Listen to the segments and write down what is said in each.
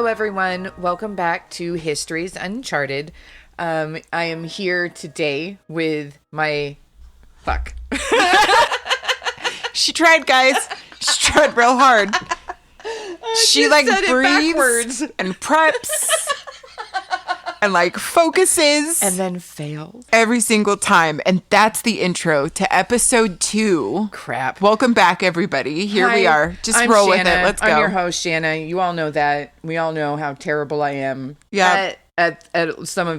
everyone. Welcome back to Histories Uncharted. I am here today with my... Fuck. She tried, guys. She tried real hard. She like breathes and preps and like focuses. And then fails. Every single time. And that's the intro to episode 2. Crap. Welcome back, everybody. Here we are. Just I'm roll Shanna. with it. Let's go. I'm your host, Shanna. You all know that. We all know how terrible I am. Yeah. At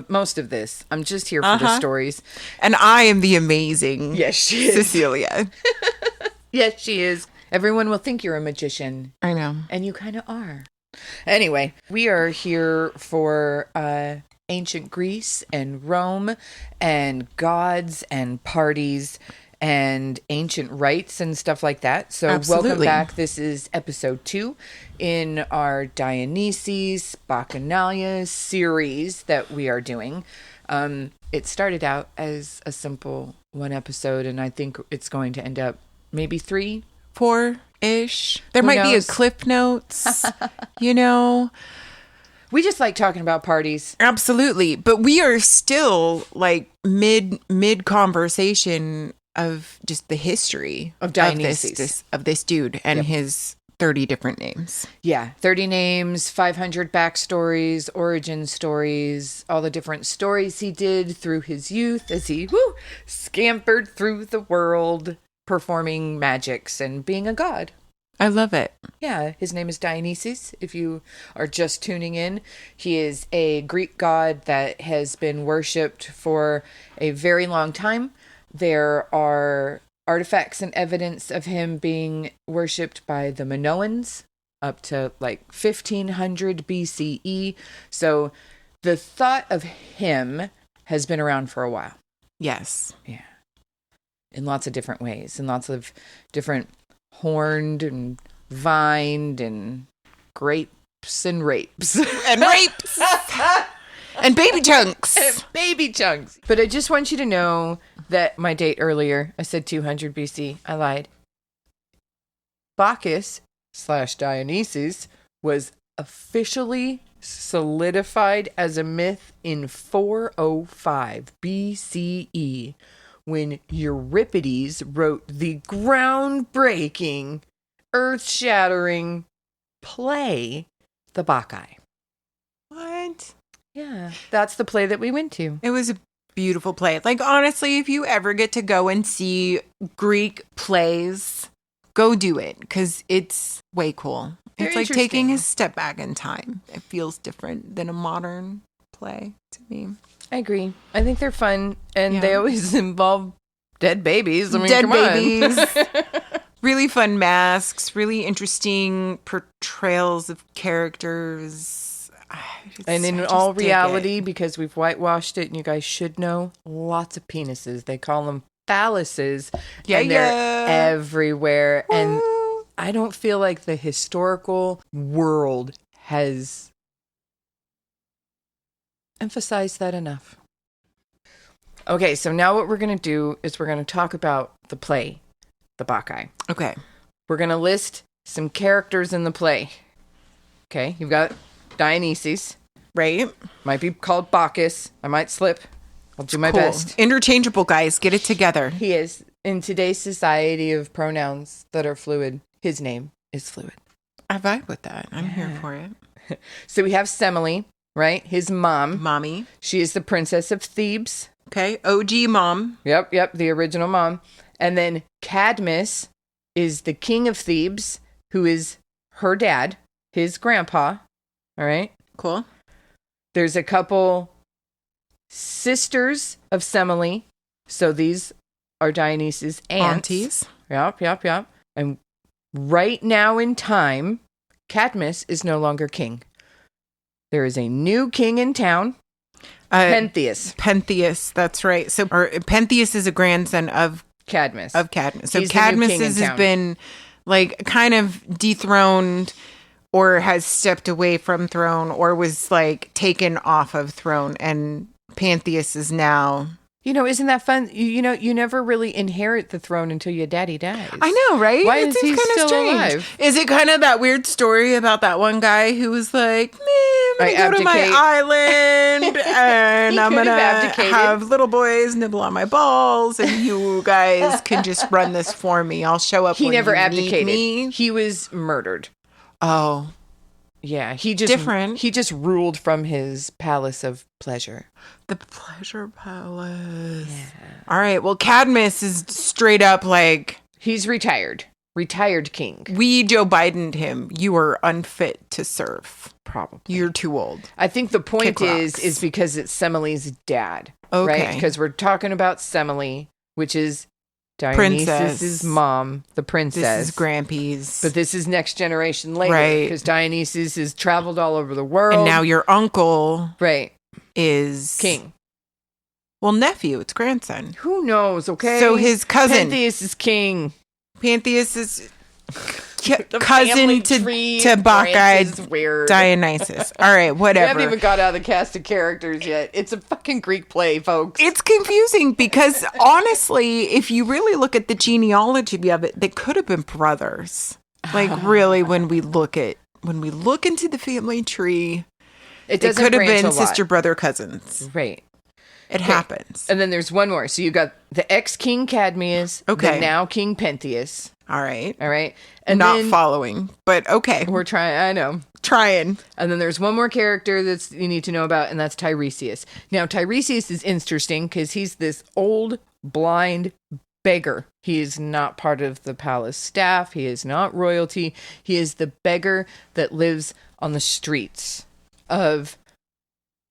most of this. I'm just here for the stories. And I am the amazing Yes, she is. Cecilia. Yes, she is. Everyone will think you're a magician. I know. And you kind of are. Anyway, we are here for ancient Greece and Rome and gods and parties and ancient rites and stuff like that. So Absolutely. Welcome back. This is episode 2 in our Dionysus Bacchanalia series that we are doing. It started out as a simple 1 episode, and I think it's going to end up maybe 3, 4-ish. There might be a Cliff Notes, you know. We just like talking about parties. Absolutely. But we are still like mid conversation of just the history of Dionysus. of this dude and his 30 different names. Yeah, 30 names, 500 backstories, origin stories, all the different stories he did through his youth as he scampered through the world performing magics and being a god. I love it. Yeah, his name is Dionysus. If you are just tuning in, he is a Greek god that has been worshipped for a very long time. There are artifacts and evidence of him being worshipped by the Minoans up to like 1500 BCE. So the thought of him has been around for a while. Yes. Yeah. In lots of different ways, in lots of different horned and vined and grapes and rapes. And rapes. And baby chunks. And baby chunks. But I just want you to know that my date earlier, I said 200 BC. I lied. Bacchus / Dionysus was officially solidified as a myth in 405 BCE. When Euripides wrote the groundbreaking, earth-shattering play, The Bacchae. What? Yeah, that's the play that we went to. It was a beautiful play. Like, honestly, if you ever get to go and see Greek plays, go do it, because it's way cool. They're it's like taking a step back in time. It feels different than a modern play to me. I agree. I think they're fun, and they always involve dead babies. I mean, dead come babies. on. Really fun masks. Really interesting portrayals of characters. And in all reality, because we've whitewashed it, and you guys should know, lots of penises. They call them phalluses. Yeah, and they're everywhere. Woo. And I don't feel like the historical world has emphasized that enough. Okay, so now what we're going to do is we're going to talk about the play, The Bacchae. Okay. We're going to list some characters in the play. Okay, you've got Dionysus. Right. Might be called Bacchus. I might slip. I'll do my best. Interchangeable, guys. Get it together. He is. In today's society of pronouns that are fluid, his name is fluid. I vibe with that. I'm here for it. So we have Semele, right? His mom. Mommy. She is the princess of Thebes. Okay. OG mom. Yep. The original mom. And then Cadmus is the king of Thebes, who is her dad, his grandpa. All right. Cool. There's a couple sisters of Semele. So these are Dionysus' aunts. Aunties. Yep. And right now in time, Cadmus is no longer king. There is a new king in town. Pentheus, that's right. So Pentheus is a grandson of Cadmus. So Cadmus has been like kind of dethroned or has stepped away from throne or was like taken off of throne, and Pentheus is now Isn't that fun? You never really inherit the throne until your daddy dies. I know, right? Why It is seems he kind of still strange. alive? Is it kind of that weird story about that one guy who was like, I'm going to go to my abdicate." island and He I'm could going to have abdicated. have little boys nibble on my balls and you guys can just run this for me. I'll show up He when never you abdicated. need me. He was murdered. Oh, Yeah, he just different. He just ruled from his palace of pleasure. The Pleasure Palace. Yeah. All right. Well, Cadmus is straight up like, He's retired king. we Joe Biden'd him. You are unfit to serve. Probably. You're too old. I think the point Kick rocks. is because it's Semele's dad. Okay. Right? Because we're talking about Semele, which is Princess. Dionysus' mom, the princess. This is Grampy's. But this is next generation later. Right. Because Dionysus has traveled all over the world. And now your uncle right. is... king. Well, nephew. It's grandson. Who knows, okay? So his cousin... Pantheus is king. Pantheus is... The cousin family to tree Bacchanalia is weird. Dionysus. All right, We whatever. haven't even got out of the cast of characters yet. It's a fucking Greek play, folks. It's confusing because honestly, if you really look at the genealogy of it, they could have been brothers. Like really, when we look into the family tree, it they could have branch been a lot. sister, brother, cousins. Right. It happens. And then there's one more. So you got the ex-king Cadmus, Okay. the now King Pentheus. All right. And Not then following, but okay. we're trying, I know. Trying. And then there's one more character that's you need to know about, and that's Tiresias. Now, Tiresias is interesting because he's this old, blind beggar. He is not part of the palace staff. He is not royalty. He is the beggar that lives on the streets of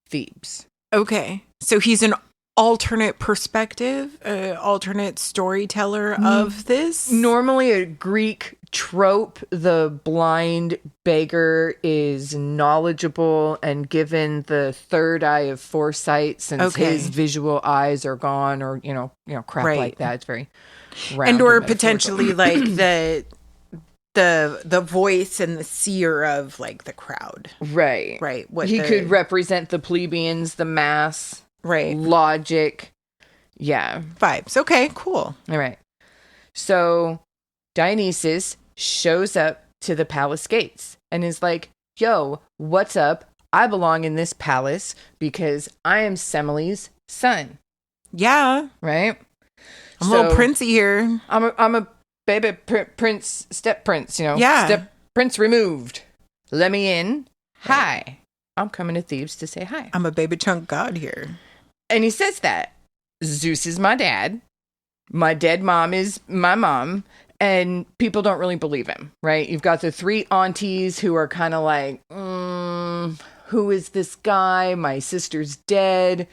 Thebes. Okay. So he's an alternate perspective, alternate storyteller of this. Normally a Greek trope, the blind beggar is knowledgeable and given the third eye of foresight since his visual eyes are gone or, crap Right. like that. It's very round And or metaphorical. potentially like the voice and the seer of like the crowd. Right. Right. He could represent the plebeians, the mass, right. logic. Yeah. Vibes. Okay, cool. All right. So Dionysus shows up to the palace gates and is like, yo, what's up? I belong in this palace because I am Semele's son. Yeah. Right? I'm a little princey here. I'm a baby prince, step prince, Yeah. Step prince removed. Let me in. Hi. I'm coming to Thebes to say hi. I'm a baby chunk god here. And he says that. Zeus is my dad. My dead mom is my mom. And people don't really believe him, right? You've got the three aunties who are kind of like, who is this guy? My sister's dead.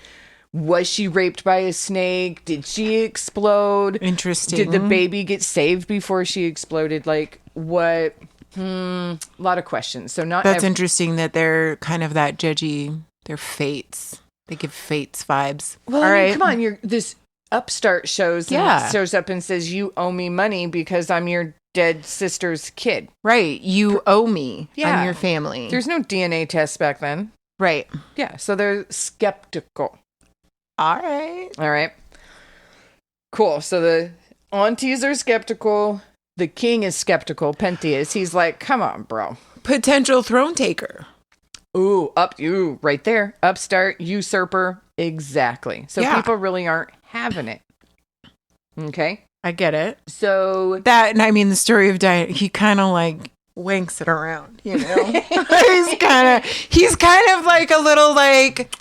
Was she raped by a snake? Did she explode? Interesting. Did the baby get saved before she exploded? Like, what? A lot of questions. So not That's interesting that they're kind of that judgy. They're fates. They give fates vibes. Well, All I mean, right. come on. You're this upstart shows up and says, you owe me money because I'm your dead sister's kid. Right. You owe me. Yeah. I'm your family. There's no DNA tests back then. Right. Yeah. So they're skeptical. All right. Cool. So the aunties are skeptical. The king is skeptical. Pentheus. He's like, come on, bro. Potential throne taker. Ooh, right there. Upstart, usurper. Exactly. So people really aren't having it. Okay. I get it. So That, and I mean, the story of Diane, he kind of like wanks it around, he's kind of like a little like,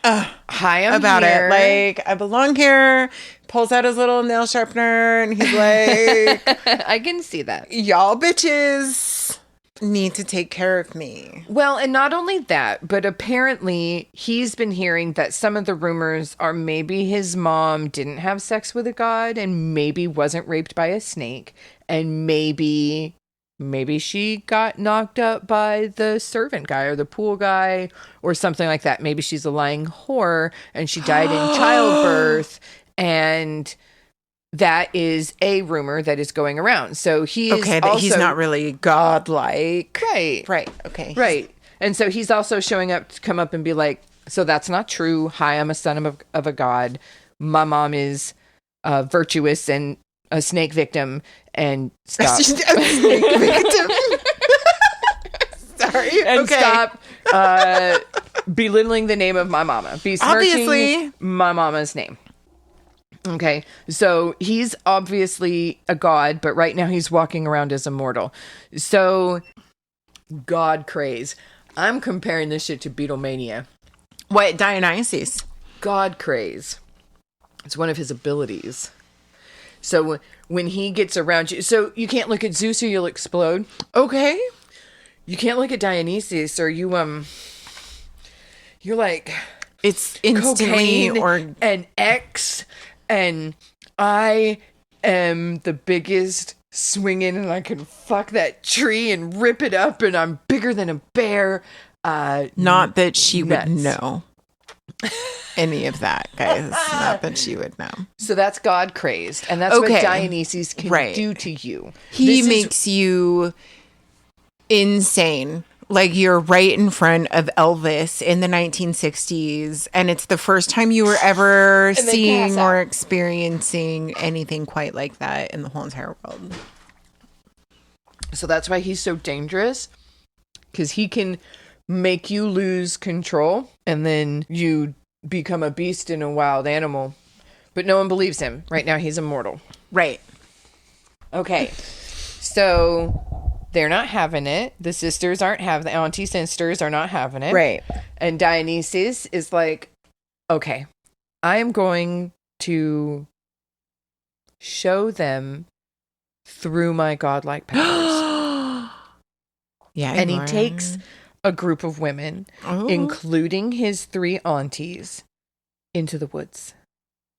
hi, I'm about here. it. Like, I belong here. Pulls out his little nail sharpener and he's like, I can see that. y'all bitches need to take care of me. Well, and not only that, but apparently he's been hearing that some of the rumors are maybe his mom didn't have sex with a god and maybe wasn't raped by a snake and maybe she got knocked up by the servant guy or the pool guy or something like that. Maybe she's a lying whore and she died in childbirth, and that is a rumor that is going around. So he is he's not really godlike. Right. Okay. Right. And so he's also showing up to come up and be like, so that's not true. Hi, I'm a son of a god. my mom is virtuous and a snake victim, and stop. A snake victim. Sorry. And stop belittling the name of my mama. Besmirching my mama's name. Okay, so he's obviously a god, but right now he's walking around as a mortal. So, god craze. I'm comparing this shit to Beatlemania. What, Dionysus? God craze. It's one of his abilities. So when he gets around you, so you can't look at Zeus or you'll explode. Okay. You can't look at Dionysus or you're like, it's instantly cocaine and X, and I am the biggest swinging, and I can fuck that tree and rip it up, and I'm bigger than a bear. Not that she nuts. would know any of that, guys. Not that she would know. So that's God crazed, and that's what Dionysus can do to you. He makes you insane. Like, you're right in front of Elvis in the 1960s, and it's the first time you were ever seeing or experiencing anything quite like that in the whole entire world. So that's why he's so dangerous, because he can make you lose control, and then you become a beast and a wild animal. But no one believes him. Right now, he's immortal. Right. Okay. So they're not having it. The sisters aren't having the auntie sisters are not having it. Right. And Dionysus is like, okay, I am going to show them through my godlike powers. Yeah. And he takes a group of women, including his 3 aunties, into the woods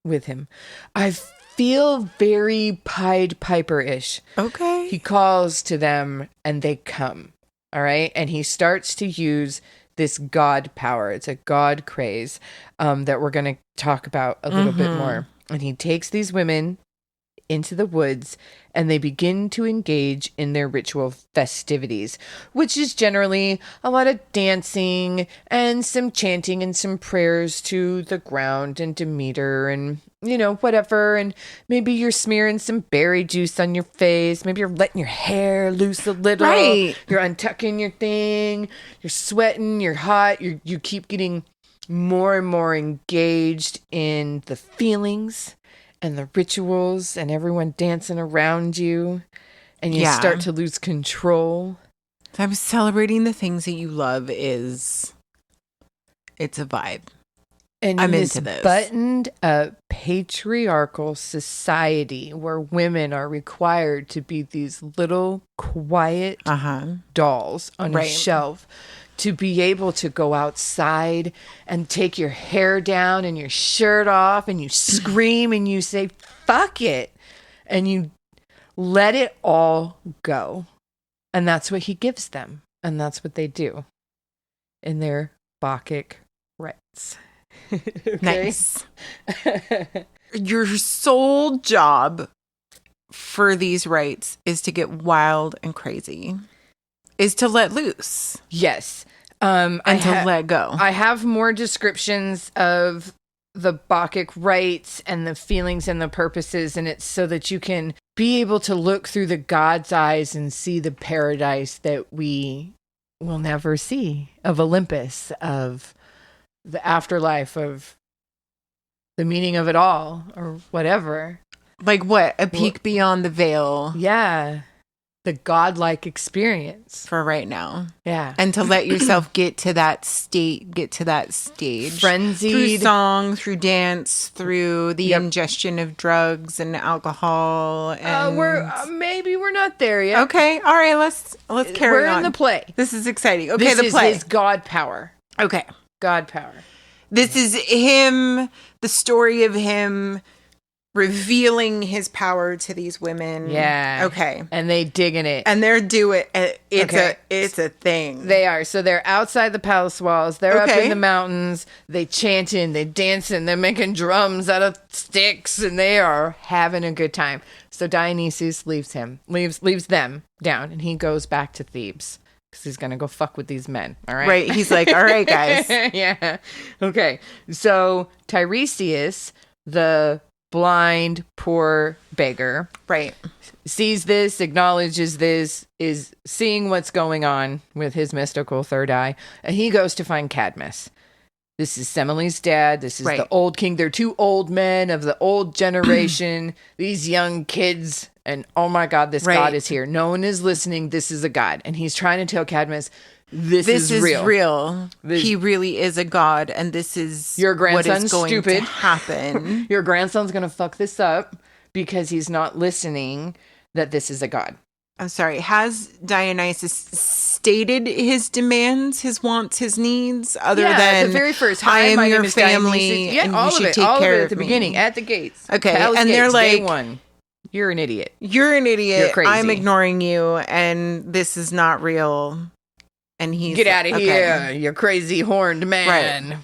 with him. I feel very Pied Piper-ish. Okay. He calls to them and they come. All right. And he starts to use this god power. It's a god craze that we're going to talk about a little bit more. And he takes these women into the woods and they begin to engage in their ritual festivities, which is generally a lot of dancing and some chanting and some prayers to the ground and Demeter and, you know, whatever. And maybe you're smearing some berry juice on your face. Maybe you're letting your hair loose a little. Right. You're untucking your thing. You're sweating. You're hot. You keep getting more and more engaged in the feelings and the rituals and everyone dancing around you, and you start to lose control. I was celebrating the things that you love it's a vibe. And I'm this into this. buttoned up patriarchal society where women are required to be these little quiet dolls on a shelf, to be able to go outside and take your hair down and your shirt off and you scream and you say, fuck it. And you let it all go. And that's what he gives them. And that's what they do in their Bacchic rites. Okay? Nice. Your sole job for these rites is to get wild and crazy. Is to let loose. Yes. And to let go. I have more descriptions of the Bacchic rites and the feelings and the purposes, and it's so that you can be able to look through the God's eyes and see the paradise that we will never see, of Olympus, of the afterlife, of the meaning of it all, or whatever. Like what? A peek beyond the veil. Yeah. The godlike experience. For right now. Yeah. And to let yourself get to that stage. Frenzied. Through song, through dance, through the ingestion of drugs and alcohol. And maybe we're not there yet. Okay. All right. Let's carry on. We're in the play. This is exciting. Okay, this the play. This is his god power. Okay. God power. This is him, the story of him revealing his power to these women. Yeah. Okay. And they digging it. And they're doing it. It's a thing. They are. So they're outside the palace walls. They're up in the mountains. They chanting. They dancing. They're making drums out of sticks. And they are having a good time. So Dionysus leaves them down. And he goes back to Thebes. Because he's going to go fuck with these men. All right. Right. He's like, all right, guys. Yeah. Okay. So Tiresias the blind, poor beggar. Right. Sees this, acknowledges this, is seeing what's going on with his mystical third eye, and he goes to find Cadmus. This is Semele's dad. This is the old king. They're two old men of the old generation. These young kids. And oh my God, this god is here. No one is listening. This is a god. And he's trying to tell Cadmus, this is real. He really is a god. And this is your grandson's what is going stupid. to happen. Your grandson's going to fuck this up because he's not listening that this is a god. I'm sorry. Has Dionysus stated his demands, his wants, his needs, other than the very first? Hi, my your name is family, Dionysus. Yeah, and all you of should it, take all care of it of at the me. beginning, at the gates. Okay, Palace and gates, they're like, day one. You're an idiot. You're an idiot. You're crazy. I'm ignoring you, and this is not real. And he's get out of here, you crazy horned man. Right.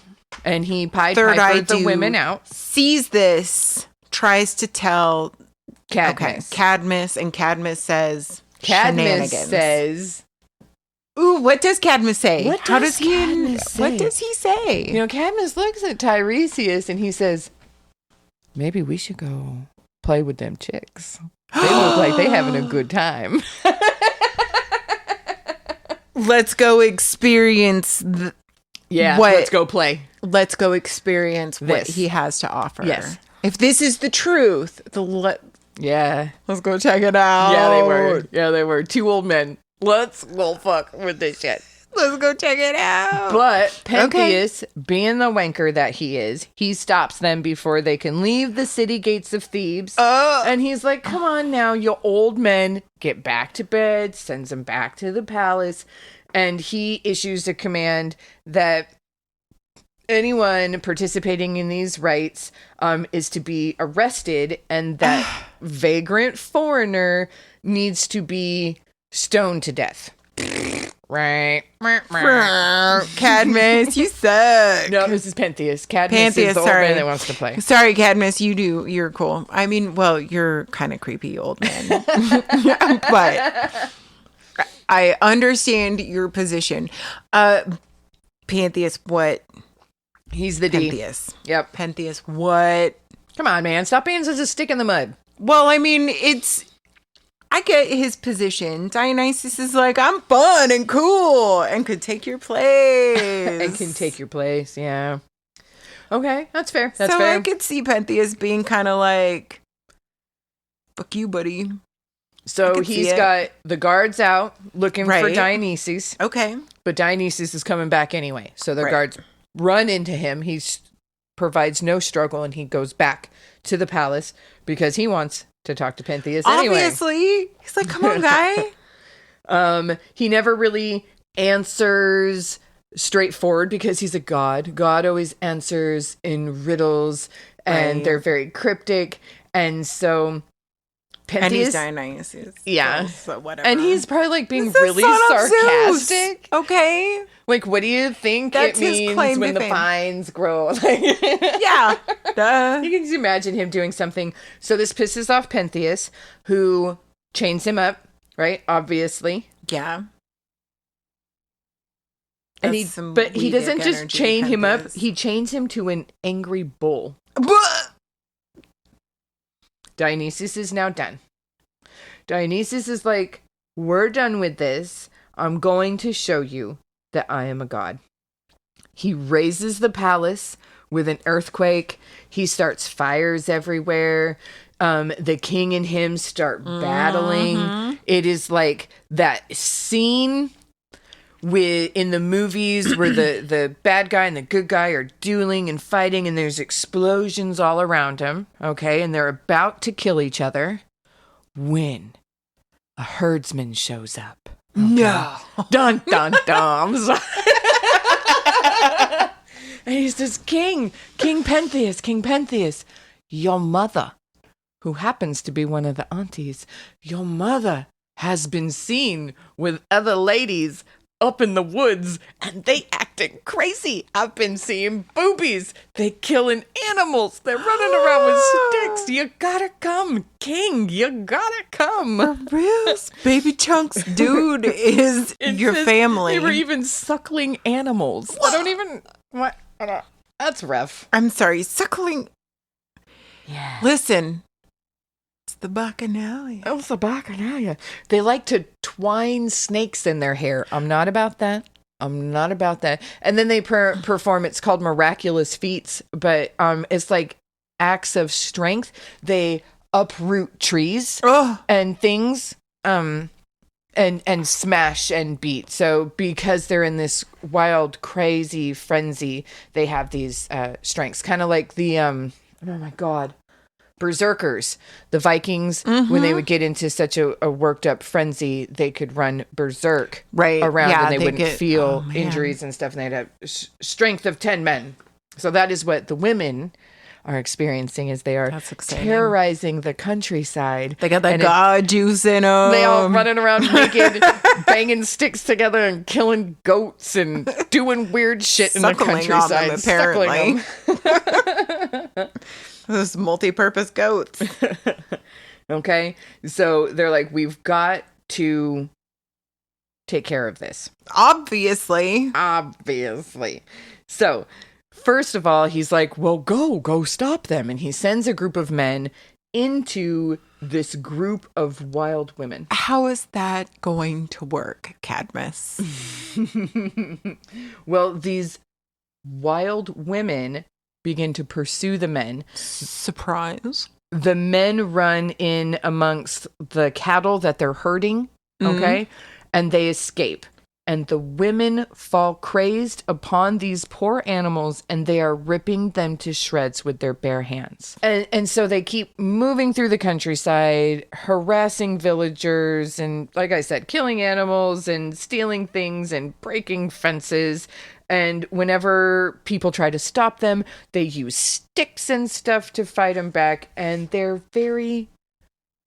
And he pipered the women out. Sees this, tries to tell Cadmus, and Cadmus says, ooh, what does Cadmus say? What does he say? You know, Cadmus looks at Tiresias and he says, maybe we should go play with them chicks. They look like they having a good time. Let's go experience let's go play. Let's go experience what he has to offer. Yes. If this is the truth, let's go check it out. Yeah, they were. Two old men. Let's go fuck with this shit. Let's go check it out. But Pentheus, being the wanker that he is, he stops them before they can leave the city gates of Thebes. And he's like, come on now, you old men. Get back to bed. Sends them back to the palace. And he issues a command that anyone participating in these rites is to be arrested, and that vagrant foreigner needs to be stoned to death. Right. Cadmus, you suck. No, this is Pentheus. Cadmus is the old man that wants to play. Sorry, Cadmus, you're cool. I mean, well, you're kind of creepy, old man. But I understand your position. Pentheus, what? He's the Pentheus. D. Yep. Pentheus, what? Come on, man. Stop being such a stick in the mud. Well, I mean, I get his position. Dionysus is like, I'm fun and cool and could take your place. Yeah. Okay, that's fair. So I could see Pentheus being kind of like, fuck you, buddy. So he's got the guards out looking for Dionysus. Okay. But Dionysus is coming back anyway. So the guards run into him. He provides no struggle, and he goes back to the palace because he wants to talk to Pentheus anyway. Obviously. He's like, come on, guy. He never really answers straightforward because he's a god. God always answers in riddles, and they're very cryptic. And so Pentheus, and he's Dionysus. Yeah. So whatever. And he's probably like being really sarcastic. Okay. Like, what do you think it means when the pines grow? Yeah. Duh. You can just imagine him doing something. So this pisses off Pentheus, who chains him up, right? Obviously. Yeah. And he doesn't just chain him up. He chains him to an angry bull. Dionysus is now done. Dionysus is like, we're done with this. I'm going to show you that I am a god. He raises the palace with an earthquake. He starts fires everywhere. The king and him start battling. It is like that scene in the movies where the bad guy and the good guy are dueling and fighting, and there's explosions all around him. Okay, and they're about to kill each other when a herdsman shows up. Okay? No. Dun, dun, dun. And he says, King Pentheus, your mother, who happens to be one of the aunties, your mother has been seen with other ladies up in the woods, and they acting crazy. I've been seeing boobies. They killing animals. They're running around with sticks. You gotta come, King. You gotta come. For real? Baby Chunks dude is your family. They were even suckling animals. What? That's rough. I'm sorry, suckling. Yeah. Listen, it's the Bacchanalia. Oh, it's the Bacchanalia. They like to twine snakes in their hair. I'm not about that. I'm not about that. And then they perform, it's called miraculous feats, but it's like acts of strength. They uproot trees and things and smash and beat. So because they're in this wild, crazy frenzy, they have these strengths. Kind of like the, oh my God, berserkers, the Vikings, when they would get into such a worked up frenzy, they could run berserk around and they wouldn't feel injuries and stuff, and they'd have strength of 10 men. So that is what the women are experiencing as they are terrorizing the countryside. They got that god juice in them. They all running around naked, banging sticks together and killing goats and doing weird shit in the countryside. Apparently. Those multi-purpose goats. Okay. So they're like, we've got to take care of this. Obviously. So first of all, he's like, well, go stop them. And he sends a group of men into this group of wild women. How is that going to work, Cadmus? Well, these wild women begin to pursue the men. Surprise. The men run in amongst the cattle that they're herding, okay? And they escape. And the women fall crazed upon these poor animals, and they are ripping them to shreds with their bare hands. And so they keep moving through the countryside, harassing villagers, and like I said, killing animals and stealing things and breaking fences. And whenever people try to stop them, they use sticks and stuff to fight them back. And they're very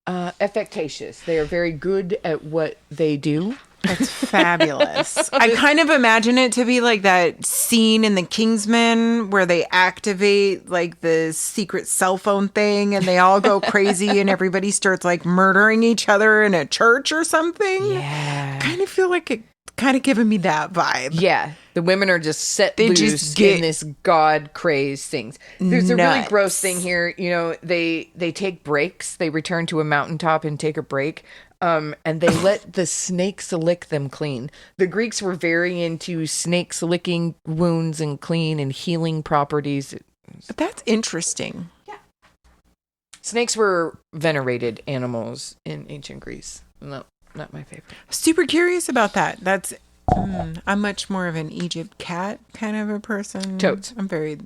affectatious. They are very good at what they do. That's fabulous. I kind of imagine it to be like that scene in The Kingsman where they activate like the secret cell phone thing and they all go crazy and everybody starts like murdering each other in a church or something. Yeah. I kind of feel like it kind of giving me that vibe. Yeah. The women are just set loose in this god crazed things. There's a really gross thing here. You know, they take breaks. They return to a mountaintop and take a break. And they let the snakes lick them clean. The Greeks were very into snakes licking wounds and clean and healing properties. But that's interesting. Yeah. Snakes were venerated animals in ancient Greece. No, not my favorite. Super curious about that. That's I'm much more of an Egypt cat kind of a person. Toads. I'm very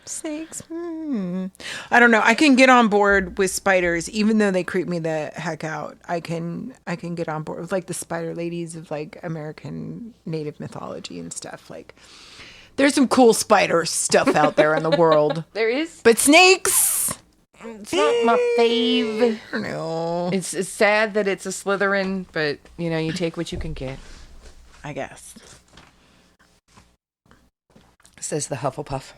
snakes. I don't know. I can get on board with spiders, even though they creep me the heck out. I can get on board with like the spider ladies of like American native mythology and stuff. Like, there's some cool spider stuff out there in the world. There is, but snakes. It's not my fave. No. It's sad that it's a Slytherin, but you know, you take what you can get, I guess. Says the Hufflepuff.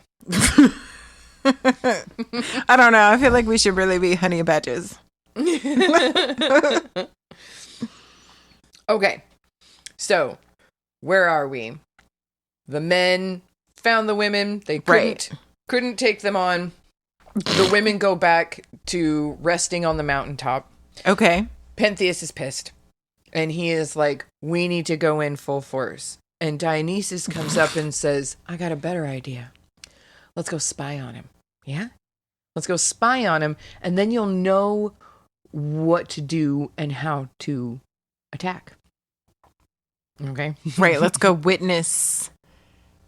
I don't know. I feel like we should really be honey badgers. Okay. So, where are we? The men found the women. They couldn't take them on. The women go back to resting on the mountaintop. Okay. Pentheus is pissed. And he is like, we need to go in full force. And Dionysus comes up and says, I got a better idea. Let's go spy on him. Yeah? Let's go spy on him, and then you'll know what to do and how to attack. Okay? Right, let's go witness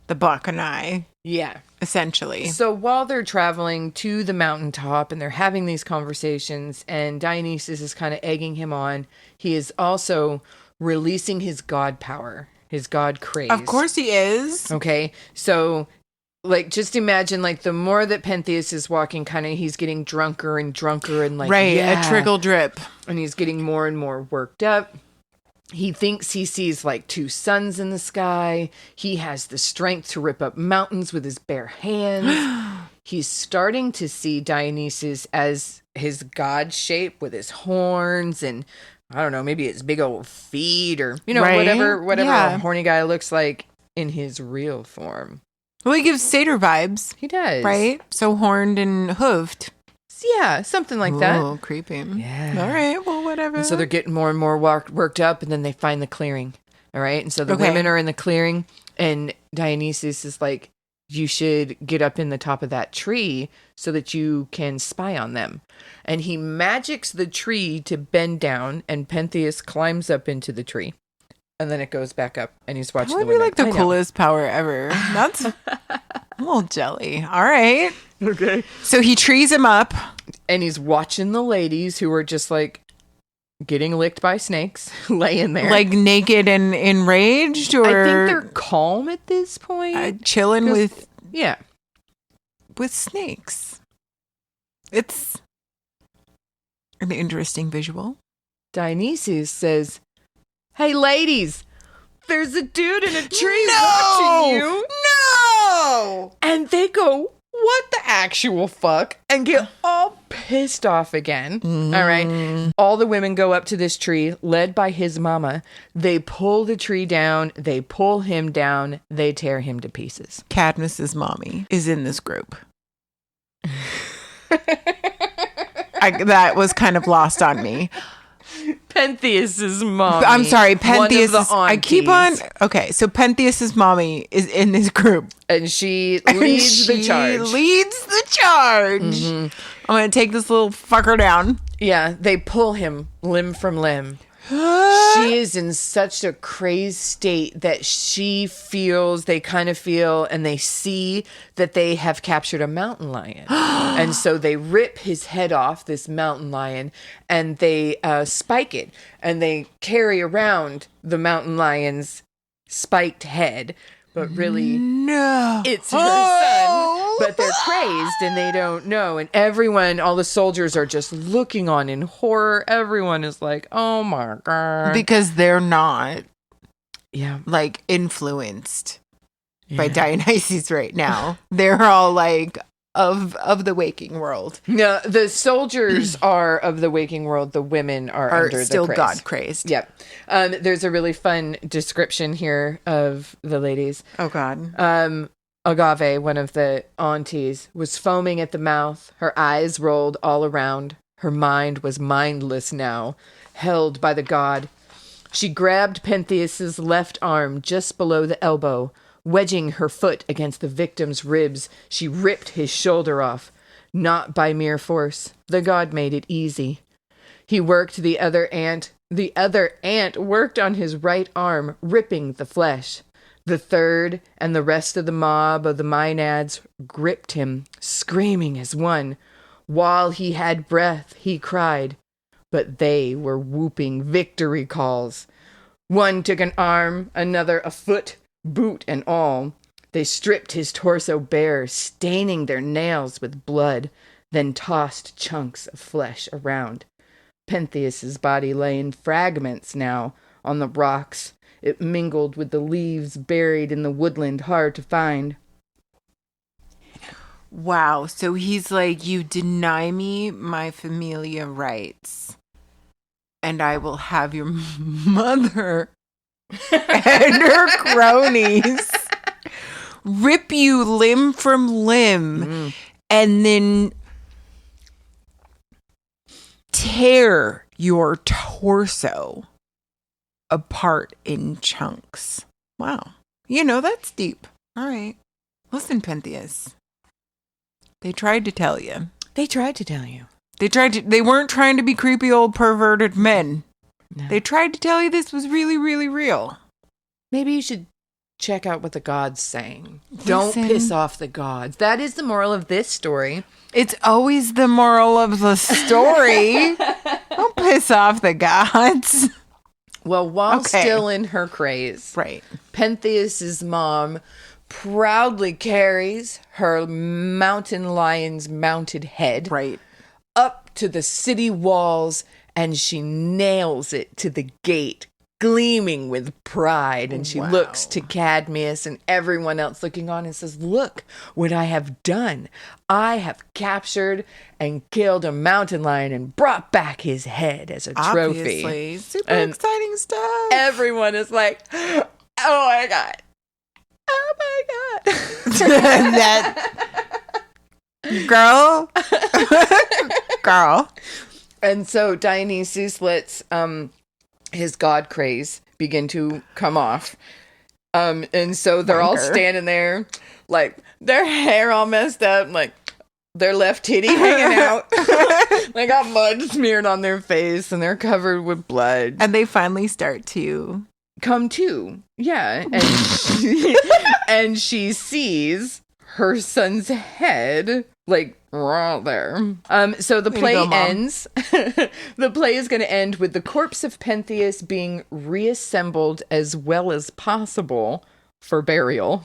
the Bacchanalia. Yeah. Essentially. So while they're traveling to the mountaintop and they're having these conversations, and Dionysus is kind of egging him on, he is also releasing his god power, his god craze. Of course he is. Okay? So, like, just imagine, like, the more that Pentheus is walking, kind of, he's getting drunker and drunker and, like, right, a trickle drip. And he's getting more and more worked up. He thinks he sees, like, two suns in the sky. He has the strength to rip up mountains with his bare hands. He's starting to see Dionysus as his god shape with his horns and, I don't know, maybe his big old feet or, you know, whatever a horny guy looks like in his real form. Well, he gives satyr vibes. He does. Right? So horned and hooved. Yeah, something like that. Oh, creepy. Yeah. All right, well, whatever. And so they're getting more and more worked up, and then they find the clearing. All right. And so the women are in the clearing, and Dionysus is like, you should get up in the top of that tree so that you can spy on them. And he magics the tree to bend down, and Pentheus climbs up into the tree. And then it goes back up, and he's watching the women. That would be like the coolest power ever. That's a little jelly. All right. Okay. So he trees him up. And he's watching the ladies who are just like getting licked by snakes, laying there. Like naked and enraged? Or I think they're calm at this point. Chilling with... Yeah. With snakes. It's an interesting visual. Dionysus says, "Hey, ladies, there's a dude in a tree watching you." No! And they go, "What the actual fuck?" And get all pissed off again. All right. All the women go up to this tree, led by his mama. They pull the tree down. They pull him down. They tear him to pieces. Cadmus's mommy is in this group. That was kind of lost on me. Pentheus's mommy. I'm sorry, Pentheus. I keep on. Okay, so Pentheus's mommy is in this group, and she leads the charge. I'm gonna take this little fucker down. Yeah, they pull him limb from limb. She is in such a crazed state that they kind of feel, and they see that they have captured a mountain lion. And so they rip his head off, this mountain lion, and they spike it. And they carry around the mountain lion's spiked head. But really, no, it's her son. But they're crazed and they don't know. And everyone, all the soldiers are just looking on in horror. Everyone is like, "Oh my God." Because they're not, like influenced by Dionysus right now. They're all like of the waking world. No, the soldiers are of the waking world. The women are under still the craze. God crazed. Yep. There's a really fun description here of the ladies. Oh God. Agave, one of the aunties, was foaming at the mouth. Her eyes rolled all around. Her mind was mindless now, held by the god. She grabbed Pentheus's left arm just below the elbow. Wedging her foot against the victim's ribs, she ripped his shoulder off. Not by mere force. The god made it easy. He worked the other ant. The other ant worked on his right arm, ripping the flesh. The third and the rest of the mob of the Maenads gripped him, screaming as one. While he had breath, he cried. But they were whooping victory calls. One took an arm, another a foot, boot and all. They stripped his torso bare, staining their nails with blood, then tossed chunks of flesh around. Pentheus's body lay in fragments now on the rocks. It mingled with the leaves buried in the woodland, hard to find. Wow, so he's like, you deny me my familia rights, and I will have your mother and her cronies rip you limb from limb and then tear your torso apart in chunks. Wow. That's deep. All right. Listen, Pentheus. They tried to tell you. They tried to tell you. They weren't trying to be creepy old perverted men. No. They tried to tell you this was really, really real. Maybe you should check out what the god's saying. Don't piss off the gods. That is the moral of this story. It's always the moral of the story. Don't piss off the gods. Well, while still in her craze, right, Pentheus's mom proudly carries her mountain lion's mounted head up to the city walls, and she nails it to the gate, gleaming with pride. And she looks to Cadmus and everyone else looking on and says, "Look what I have done. I have captured and killed a mountain lion and brought back his head as a trophy." Obviously. Super exciting stuff. Everyone is like, "Oh my God. Oh my God." Girl. Girl. And so Dionysus lets his god craze begin to come off. And so they're all standing there, like, their hair all messed up, like, their left titty hanging out. They got mud smeared on their face, and they're covered with blood. And they finally start to come to. Yeah. And she sees her son's head, like, right there. So the play ends. The play is going to end with the corpse of Pentheus being reassembled as well as possible for burial.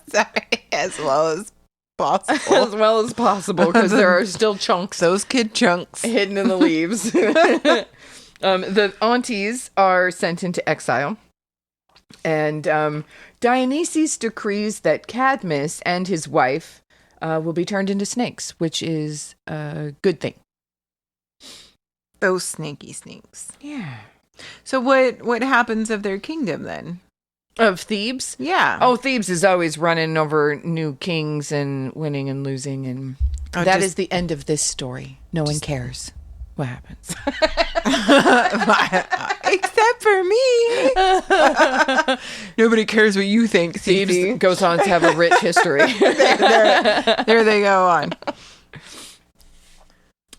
Sorry, as well as possible. As well as possible, because there are still chunks. Those kid chunks. Hidden in the leaves. The aunties are sent into exile. And Dionysus decrees that Cadmus and his wife will be turned into snakes, which is a good thing. Those snaky snakes. Yeah. So what happens of their kingdom then? Of Thebes? Yeah. Oh, Thebes is always running over new kings and winning and losing. And that is the end of this story. No one cares what happens. Except for me. Nobody cares what you think. Thebes goes on to have a rich history. there they go on.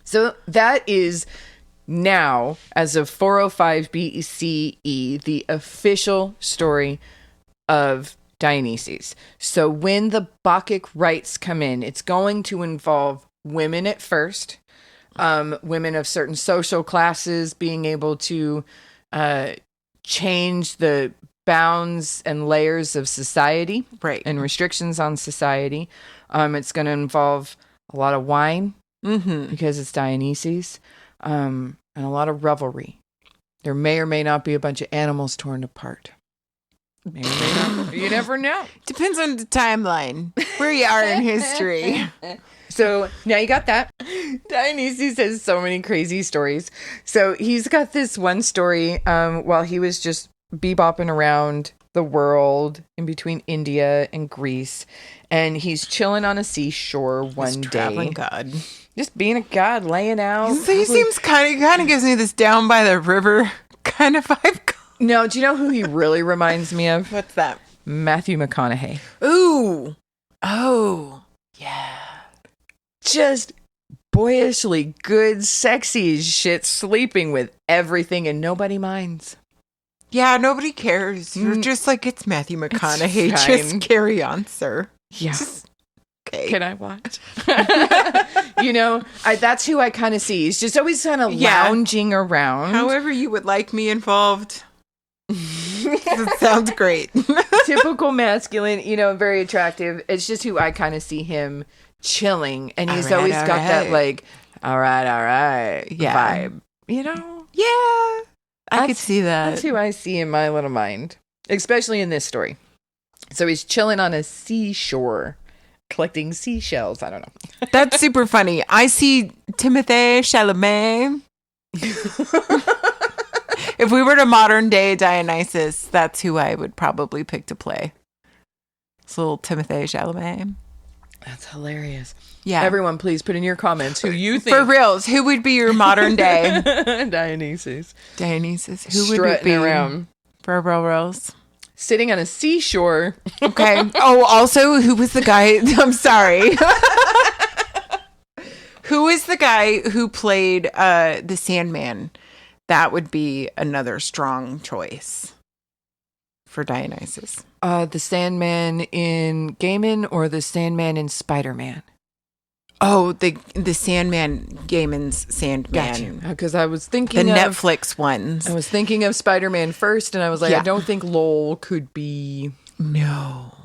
So that is now, as of 405 BCE, the official story of Dionysus. So when the Bacchic rites come in, it's going to involve women at first, women of certain social classes being able to change the bounds and layers of society, right, and restrictions on society. It's going to involve a lot of wine, because it's Dionysus. And a lot of revelry. There may or may not be a bunch of animals torn apart. May or may not. You never know. Depends on the timeline, where you are in history. So now you got that. Dionysus has so many crazy stories. So he's got this one story while he was just bebopping around the world in between India and Greece. And he's chilling on a seashore one day. Traveling god. Just being a god, laying out. So he seems kind of gives me this down by the river kind of vibe. No, do you know who he really reminds me of? What's that? Matthew McConaughey. Ooh. Oh. Yeah. Just boyishly good, sexy as shit, sleeping with everything and nobody minds. Yeah, nobody cares. You're just like, it's Matthew McConaughey. Just carry on, sir. Yeah. Okay. Can I watch? That's who I kind of see. He's just always kind of lounging around. However you would like me involved. It sounds great. Typical masculine, very attractive. It's just who I kind of see him chilling. And he's always got that, like, all right vibe. Yeah. I could see that. That's who I see in my little mind. Especially in this story. So he's chilling on a seashore, collecting seashells. I don't know. That's super funny. I see Timothée Chalamet. If we were to modern day Dionysus, that's who I would probably pick to play. It's little Timothée Chalamet. That's hilarious. Yeah. Everyone, please put in your comments who you think. For reals, who would be your modern day Dionysus? Who would Strutting it be? Around. For reals. Sitting on a seashore. Okay. Oh, also, who was the guy? I'm sorry. Who is the guy who played the Sandman? That would be another strong choice for Dionysus. The Sandman in Gaiman or the Sandman in Spider-Man? Oh, the Sandman, Gaiman's Sandman. Got you. Because I was thinking the of Netflix ones. I was thinking of Spider-Man first, and I was like, I don't think Lowell could be. No.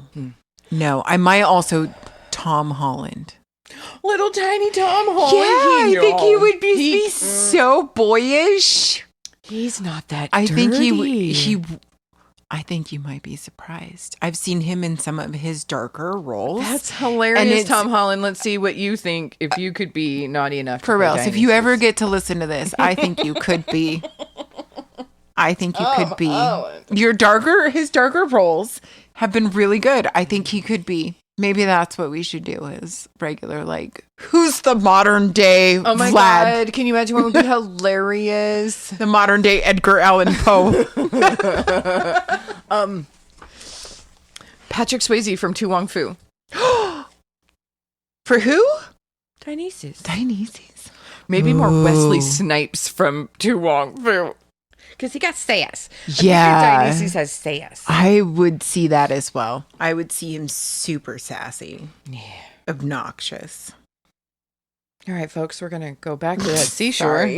No. I might also Tom Holland. Little tiny Tom Holland. Yeah, I think he would be so boyish. He's not that I dirty. think I think you might be surprised. I've seen him in some of his darker roles. That's hilarious, Tom Holland. Let's see what you think if you could be naughty enough. For real, if you ever get to listen to this, I think you could be. I think you could be. His darker roles have been really good. I think he could be. Maybe that's what we should do is regular, like, who's the modern day Oh my Vlad? God. Can you imagine what would be hilarious? The modern day Edgar Allan Poe. Patrick Swayze from Tu Wong Fu. For who? Dionysus. Dionysus. Maybe more Wesley Snipes from Tu Wong Fu. Because he got sass. Yeah. Dionysus has sass. I would see that as well. I would see him super sassy. Yeah. Obnoxious. All right, folks, we're going to go back to that seashore.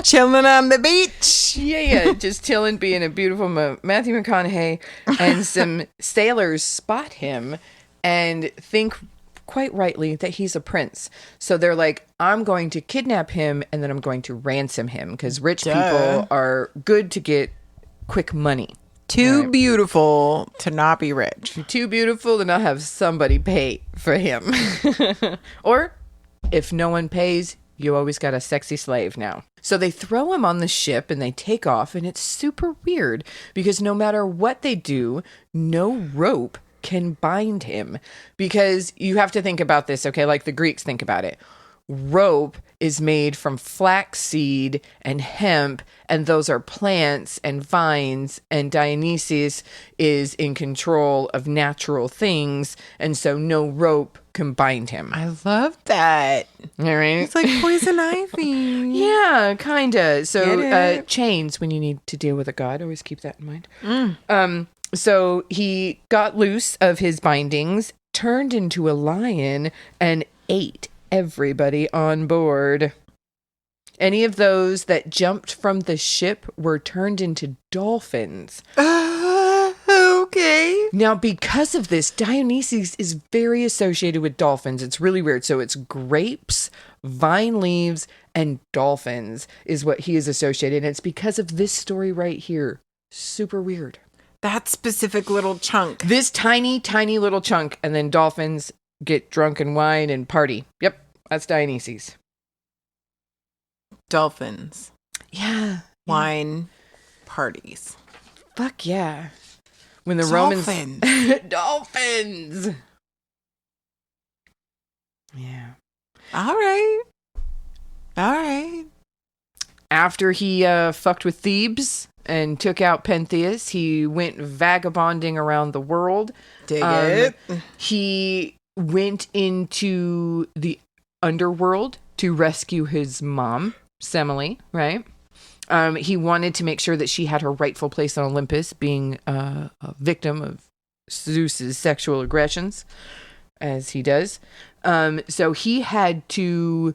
Chilling on the beach. Yeah. Just chilling, being a beautiful Matthew McConaughey. And some sailors spot him and think quite rightly that he's a prince. So they're like, I'm going to kidnap him and then I'm going to ransom him because rich people are good to get quick money. Too beautiful to not be rich. Too beautiful to not have somebody pay for him. Or if no one pays, you always got a sexy slave now. So they throw him on the ship and they take off, and it's super weird because no matter what they do, no rope can bind him, because you have to think about this, okay? Like the Greeks think about it. Rope is made from flaxseed and hemp, and those are plants and vines, and Dionysus is in control of natural things, and so no rope can bind him. I love that. All right. It's like poison ivy. Yeah, kind of. So chains when you need to deal with a god. Always keep that in mind. So he got loose of his bindings, turned into a lion, and ate everybody on board. Any of those that jumped from the ship were turned into dolphins. Okay. Now, because of this, Dionysus is very associated with dolphins. It's really weird. So it's grapes, vine leaves, and dolphins is what he is associated. And it's because of this story right here. Super weird. That specific little chunk. This tiny, tiny little chunk, and then dolphins get drunk and wine and party. Yep, that's Dionysus. Dolphins. Yeah. Wine. Parties. Fuck yeah. When the Dolphins. Romans... Dolphins! Yeah. All right. After he fucked with Thebes and took out Pentheus, he went vagabonding around the world. Dig it. He went into the underworld to rescue his mom, Semele, right? He wanted to make sure that she had her rightful place on Olympus, being a victim of Zeus's sexual aggressions, as he does. So he had to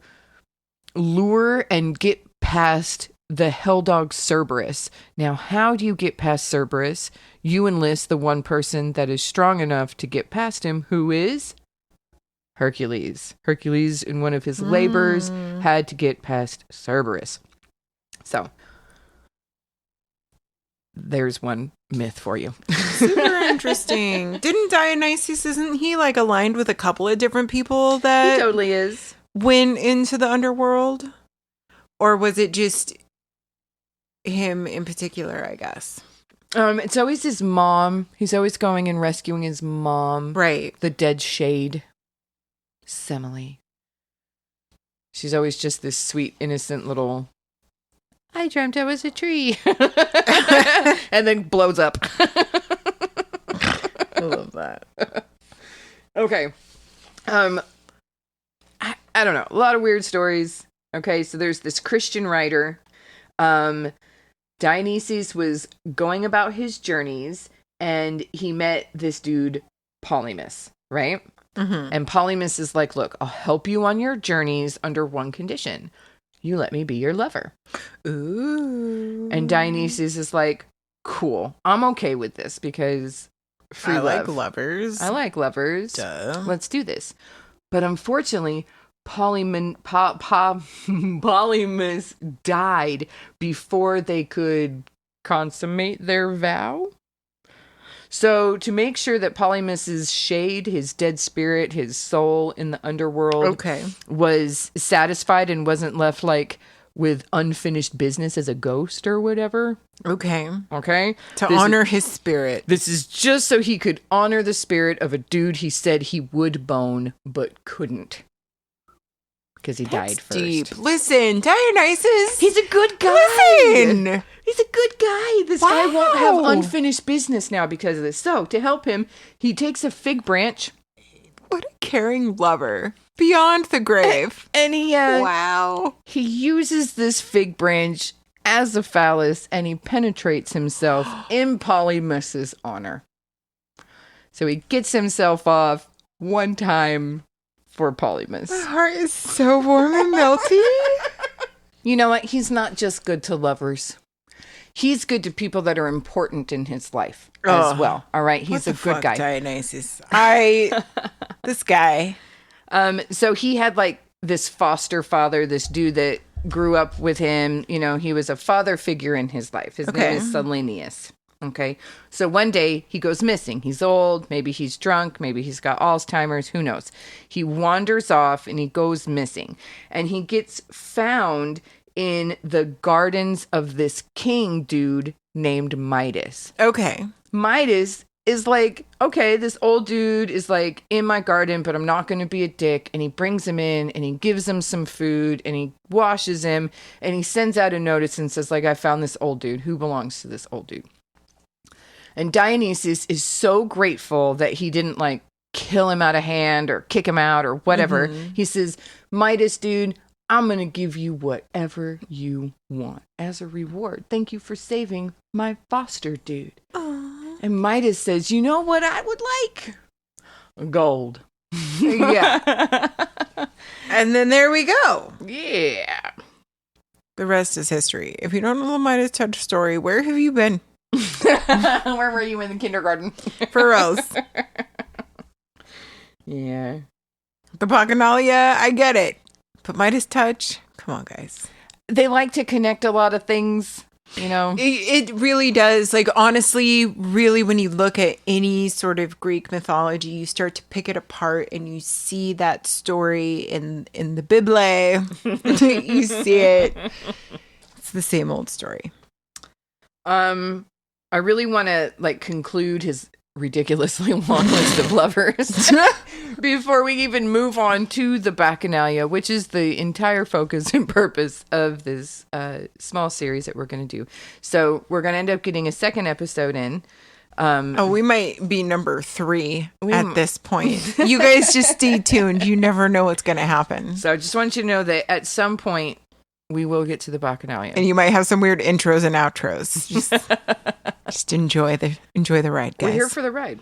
lure and get past the hell dog Cerberus. Now, how do you get past Cerberus? You enlist the one person that is strong enough to get past him, who is Hercules. Hercules, in one of his labors, had to get past Cerberus. So, there's one myth for you. Super interesting. Didn't Dionysus, isn't he like aligned with a couple of different people that He totally is. went into the underworld? Or was it just him in particular, I guess? It's always his mom. He's always going and rescuing his mom. Right. The dead shade. Semele. She's always just this sweet, innocent little... I dreamt I was a tree. And then blows up. I love that. Okay. I don't know. A lot of weird stories. Okay, so there's this Christian writer. Dionysus was going about his journeys, and he met this dude, Polymus, right? Mm-hmm. And Polymus is like, look, I'll help you on your journeys under one condition. You let me be your lover. Ooh. And Dionysus is like, cool. I'm okay with this because free love. like lovers. I like lovers. Duh. Let's do this. But unfortunately, Polymus died before they could consummate their vow. So to make sure that Polymus's shade, his dead spirit, his soul in the underworld Okay. was satisfied and wasn't left like with unfinished business as a ghost or whatever. Okay. Okay? To honor his spirit. This is just so he could honor the spirit of a dude he said he would bone, but couldn't. Because he died first. Deep. Listen, Dionysus. He's a good guy. Listen. He's a good guy. This guy won't have unfinished business now because of this. So, to help him, he takes a fig branch. What a caring lover. Beyond the grave. And he, wow. He uses this fig branch as a phallus, and he penetrates himself in Polymus's honor. So he gets himself off one time for Polymus. My heart is so warm and melty. You know what? He's not just good to lovers. He's good to people that are important in his life as well. All right? He's a good guy. Dionysus. This guy. So he had like this foster father, this dude that grew up with him. You know, he was a father figure in his life. His name is Selenius. Okay. So one day he goes missing. He's old. Maybe he's drunk. Maybe he's got Alzheimer's. Who knows? He wanders off and he goes missing. And he gets found in the gardens of this king dude named Midas. Okay. Midas is like, okay, this old dude is like in my garden, but I'm not going to be a dick. And he brings him in and he gives him some food and he washes him and he sends out a notice and says like, I found this old dude. Who belongs to this old dude? And Dionysus is so grateful that he didn't like kill him out of hand or kick him out or whatever. Mm-hmm. He says, Midas, dude, I'm going to give you whatever you want as a reward. Thank you for saving my foster dude. Aww. And Midas says, you know what I would like? Gold. Yeah. And then there we go. Yeah. The rest is history. If you don't know the Midas touch story, where have you been? Where were you in the kindergarten? For reals. Yeah. The Bacchanalia, I get it. But Midas touch, come on, guys. They like to connect a lot of things, you know? It really does. Like, honestly, really, when you look at any sort of Greek mythology, you start to pick it apart and you see that story in the Bible. You see it. It's the same old story. I really want to like conclude his ridiculously long list of lovers before we even move on to the Bacchanalia, which is the entire focus and purpose of this small series that we're going to do. So we're going to end up getting a second episode in. We might be number 3 at this point. You guys just stay tuned. You never know what's going to happen. So I just want you to know that at some point we will get to the Bacchanalia. And you might have some weird intros and outros. Just enjoy the ride, guys. We're here for the ride.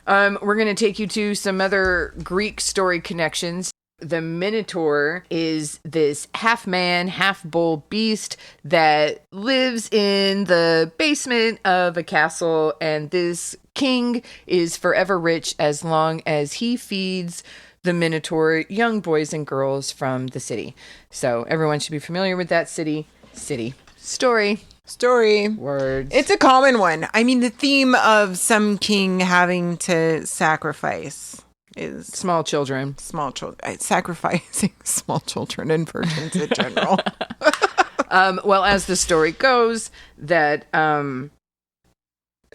We're going to take you to some other Greek story connections. The Minotaur is this half man, half bull beast that lives in the basement of a castle, and this king is forever rich as long as he feeds the Minotaur young boys and girls from the city. So everyone should be familiar with that city. Story. Words. It's a common one. I mean, the theme of some king having to sacrifice is small children. Sacrificing small children and virgins in general. Well, as the story goes, that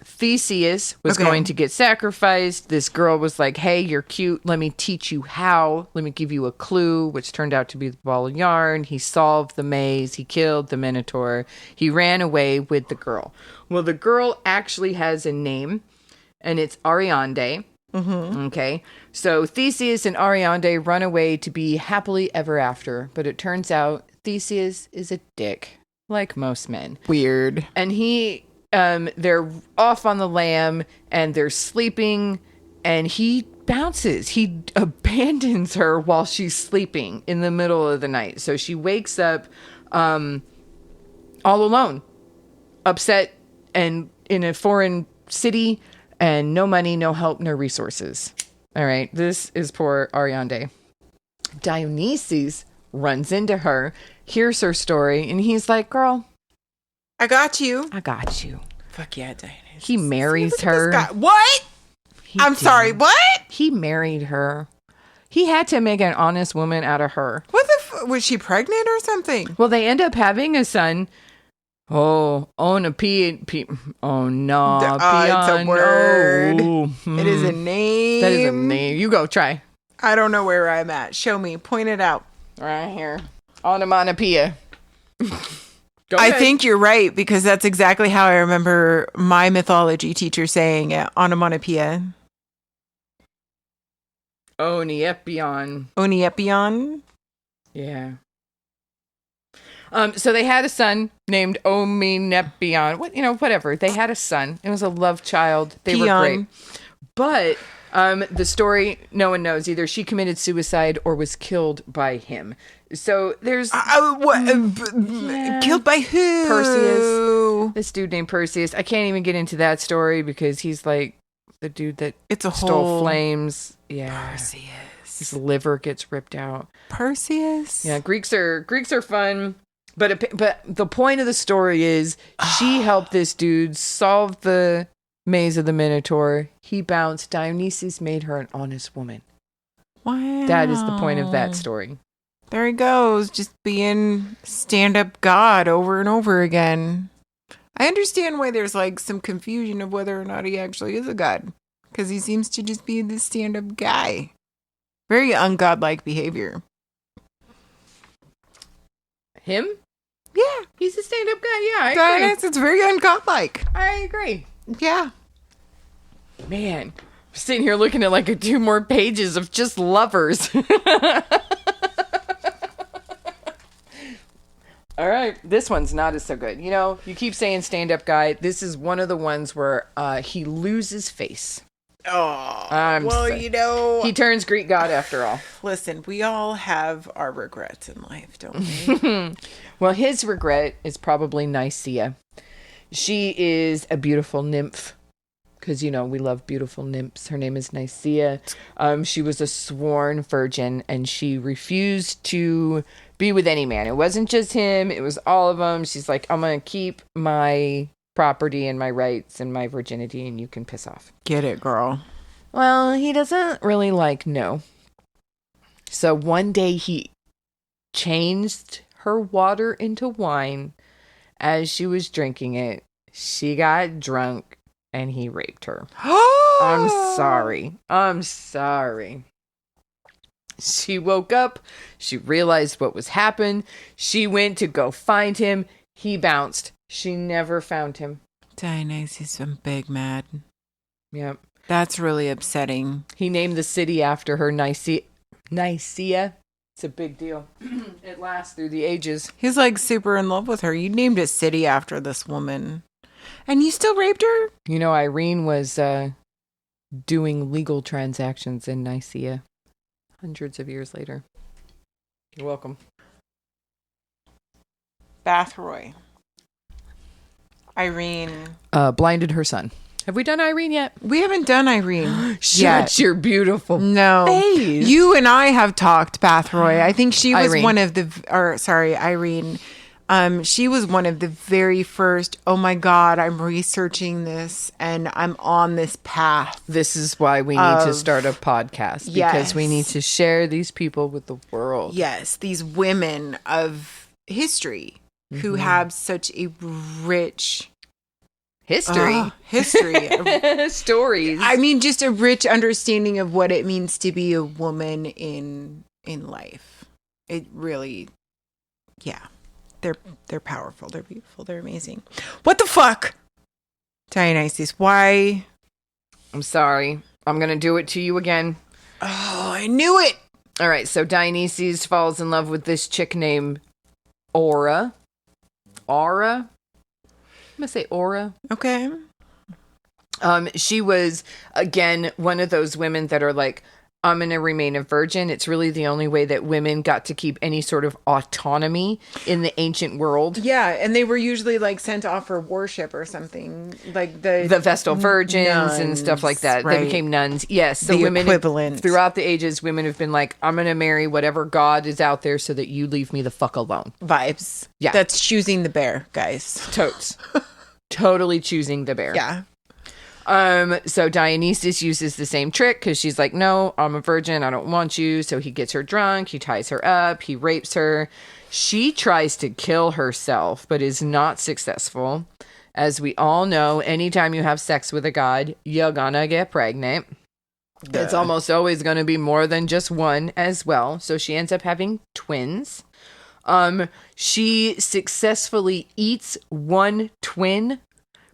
Theseus was going to get sacrificed. This girl was like, hey, you're cute. Let me teach you how. Let me give you a clue, which turned out to be the ball of yarn. He solved the maze. He killed the Minotaur. He ran away with the girl. Well, the girl actually has a name, and it's Ariande. Mm-hmm. Okay. So Theseus and Ariande run away to be happily ever after. But it turns out Theseus is a dick, like most men. Weird. And they're off on the lam and they're sleeping and he bounces. He abandons her while she's sleeping in the middle of the night. So she wakes up all alone, upset and in a foreign city and no money, no help, no resources. All right. This is poor Ariande. Dionysus runs into her, hears her story, and he's like, girl, I got you. Fuck yeah, Dionysus. He marries her. What? I'm sorry, what? He married her. He had to make an honest woman out of her. What the Was she pregnant or something? Well, they end up having a son. Oh, Onapian. Oh, no. It's a word. Oh, It is a name. That is a name. You go try. I don't know where I'm at. Show me. Point it out. Right here. Onomatopoeia. I think you're right, because that's exactly how I remember my mythology teacher saying it. Onomatopoeia. Oniepion. Oniepion. Yeah. So they had a son named Omenepion. Whatever. They had a son. It was a love child. They were great. But the story, no one knows. Either she committed suicide or was killed by him. So there's... Killed by who? Perseus. This dude named Perseus. I can't even get into that story because he's like the dude that stole flames. Yeah. Perseus. His liver gets ripped out. Perseus. Yeah, Greeks are fun, but the point of the story is she helped this dude solve the maze of the Minotaur. He bounced. Dionysus made her an honest woman. Wow. That is the point of that story. There he goes, just being stand-up god over and over again. I understand why there's like some confusion of whether or not he actually is a god, because he seems to just be the stand-up guy. Very ungodlike behavior. Him? Yeah. He's a stand-up guy. Yeah, I agree. It's very ungodlike. I agree. Yeah. Man, I'm sitting here looking at like 2 more pages of just lovers. All right. This one's not so good. You keep saying stand-up guy. This is one of the ones where he loses face. Oh, he turns Greek god after all. Listen, we all have our regrets in life, don't we? Well, his regret is probably Nicaea. She is a beautiful nymph because, we love beautiful nymphs. Her name is Nicaea. She was a sworn virgin and she refused to be with any man. It wasn't just him. It was all of them. She's like, I'm going to keep my property and my rights and my virginity and you can piss off. Get it, girl. Well, he doesn't really like no. So one day he changed her water into wine. As she was drinking it, she got drunk and he raped her. I'm sorry. She woke up. She realized what was happened. She went to go find him. He bounced. She never found him. Dionysus went big mad. Yep. That's really upsetting. He named the city after her, Nicaea. It's a big deal. It lasts through the ages. He's like super in love with her. You named a city after this woman. And you still raped her? Irene was doing legal transactions in Nicaea hundreds of years later. You're welcome. Bathroy. Irene. Blinded her son. Have we done Irene yet? We haven't done Irene. Shut your beautiful face. You and I have talked Bathroy. I think she was Irene. She was one of the very first, oh my God, I'm researching this and I'm on this path. This is why we need to start a podcast. Because we need to share these people with the world. Yes, these women of history who have such a rich... history. Stories. I mean, just a rich understanding of what it means to be a woman in life. It really, they're powerful. They're beautiful. They're amazing. What the fuck? Dionysus, why? I'm sorry. I'm going to do it to you again. Oh, I knew it. All right. So Dionysus falls in love with this chick named Aura. I'm going to say Aura. Okay. She was, again, one of those women that are like, I'm going to remain a virgin. It's really the only way that women got to keep any sort of autonomy in the ancient world. Yeah, and they were usually like sent off for worship or something. Like the Vestal Virgins nuns, and stuff like that. Right. They became nuns. Yes. So the women equivalent. Throughout the ages, women have been like, I'm going to marry whatever god is out there so that you leave me the fuck alone. Vibes. Yeah. That's choosing the bear, guys. Totes. Totally choosing the bear. Yeah. So Dionysus uses the same trick because she's like, no, I'm a virgin. I don't want you. So he gets her drunk. He ties her up. He rapes her. She tries to kill herself, but is not successful. As we all know, anytime you have sex with a god, you're gonna get pregnant. Duh. It's almost always going to be more than just one as well. So she ends up having twins. She successfully eats one twin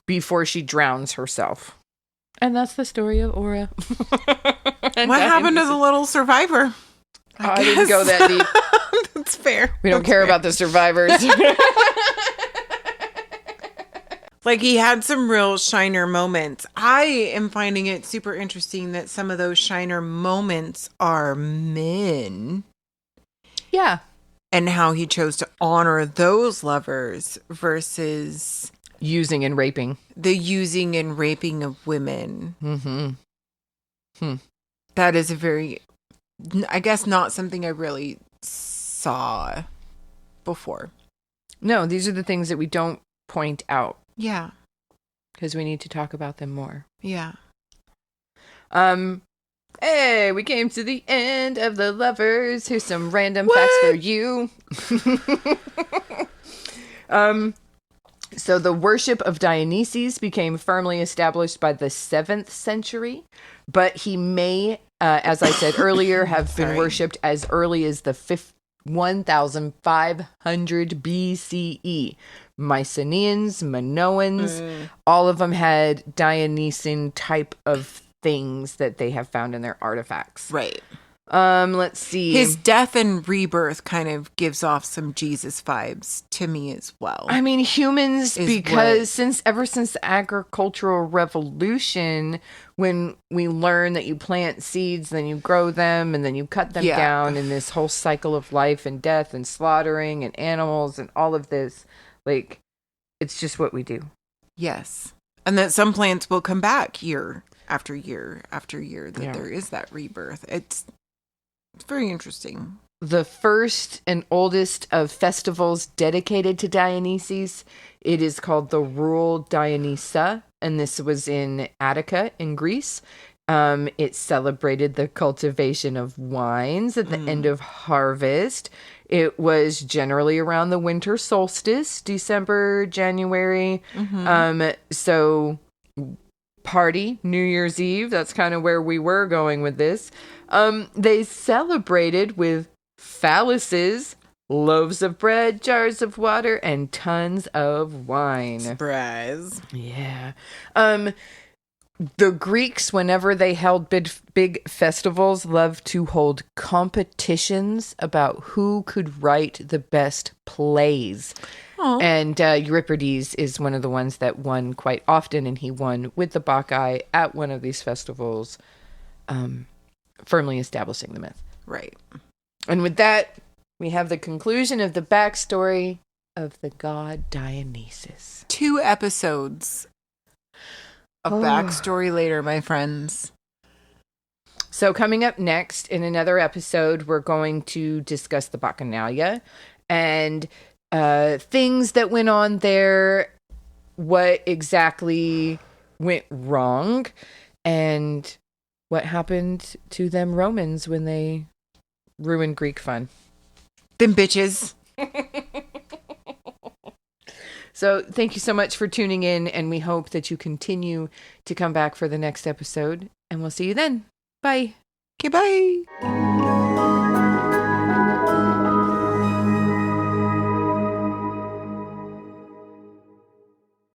before she drowns herself. And that's the story of Aura. What happened to the little survivor? I didn't go that deep. That's fair. We don't care about the survivors. Like, he had some real shiner moments. I am finding it super interesting that some of those shiner moments are men. Yeah. And how he chose to honor those lovers versus... using and raping. The using and raping of women. Mm-hmm. That is a very... I guess not something I really saw before. No, these are the things that we don't point out. Yeah. Because we need to talk about them more. Yeah. Hey, we came to the end of the lovers. Here's some random facts for you. So the worship of Dionysus became firmly established by the 7th century, but he may, as I said earlier, have been worshipped as early as the 1500 BCE. Mycenaeans, Minoans, all of them had Dionysian type of things that they have found in their artifacts. Right. Let's see. His death and rebirth kind of gives off some Jesus vibes to me as well. I mean, humans, because ever since the agricultural revolution, when we learn that you plant seeds, then you grow them, and then you cut them down, and this whole cycle of life and death and slaughtering and animals and all of this, like, it's just what we do. Yes. And that some plants will come back year after year after year, that there is that rebirth. It's very interesting. The first and oldest of festivals dedicated to Dionysus, it is called the Rural Dionysa, and this was in Attica in Greece. It celebrated the cultivation of wines at the end of harvest. It was generally around the winter solstice, December, January. So party, New Year's Eve, that's kind of where we were going with this. They celebrated with phalluses, loaves of bread, jars of water, and tons of wine. Surprise. Yeah. The Greeks, whenever they held big festivals, loved to hold competitions about who could write the best plays. Aww. And Euripides is one of the ones that won quite often, and he won with the Bacchae at one of these festivals, firmly establishing the myth. Right. And with that, we have the conclusion of the backstory of the god Dionysus. 2 episodes of backstory later, my friends. So coming up next in another episode, we're going to discuss the Bacchanalia and things that went on there, what exactly went wrong, and what happened to them Romans when they ruined Greek fun. Them bitches. So thank you so much for tuning in, and we hope that you continue to come back for the next episode, and we'll see you then. Bye. Okay, bye.